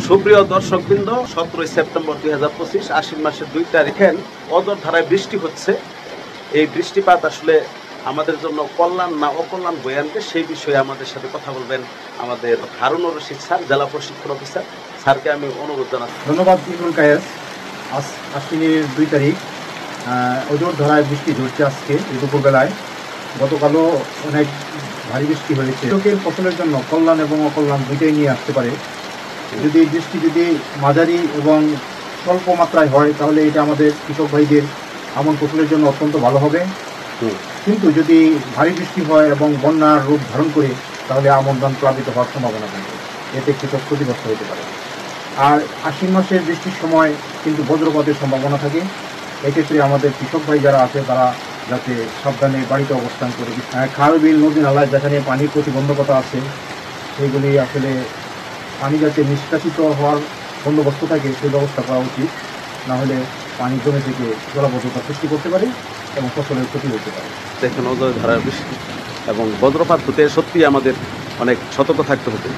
সুপ্রিয় দর্শকবৃন্দ, 17 সেপ্টেম্বর 2025 আশ্বিন মাসের 2 তারিখে অজর ধারায় বৃষ্টি হচ্ছে। এই বৃষ্টিপাত আসলে আমাদের জন্য কল্যাণ না অকল্যাণ বয়ে আনবে, সেই বিষয়ে আমাদের সাথে কথা বলবেন আমাদের হারুনুর রশিদ স্যার, জেলা প্রশিক্ষণ অফিসার। স্যারকে আমি অনুরোধ জানাচ্ছি। ধন্যবাদ ইমরুল কায়েস। আশ্বিনের 2 তারিখ অজর ধারায় বৃষ্টি ঝরছে আজকে দুপুরবেলায়। গতকালও অনেক ভারী বৃষ্টি হয়েছে। কৃষকের ফসলের জন্য কল্যাণ এবং অকল্যাণ দুইটাই নিয়ে আসতে পারে। যদি বৃষ্টি মাঝারি এবং স্বল্প মাত্রায় হয় তাহলে এটা আমাদের কৃষক ভাইদের আমন ফসলের জন্য অত্যন্ত ভালো হবে। কিন্তু যদি ভারী বৃষ্টি হয় এবং বন্যার রূপ ধারণ করে তাহলে আমন ধান প্লাবিত হওয়ার সম্ভাবনা থাকে, এতে কৃষক ক্ষতিগ্রস্ত হতে পারে। আর আশ্বিন মাসের বৃষ্টির সময় কিন্তু বজ্রপাতের সম্ভাবনা থাকে। এক্ষেত্রে আমাদের কৃষক ভাই যারা আছে তারা যাতে সাবধানে বাড়িতে অবস্থান করে, খাল বিল নদী নালায় যেখানে পানির প্রতিবন্ধকতা আছে সেইগুলি আসলে পানি যাতে নিষ্কাশিত হওয়ার বন্দোবস্ত থাকে সেই ব্যবস্থা করা উচিত। না হলে পানি জমে থেকে জলাবদ্ধতা সৃষ্টি করতে পারে এবং ফসলের ক্ষতি হতে পারে। দেখুন, অজর ধারায় বৃষ্টি এবং বজ্রপাত হতে সত্যি আমাদের অনেক সতর্ক থাকতে হবে।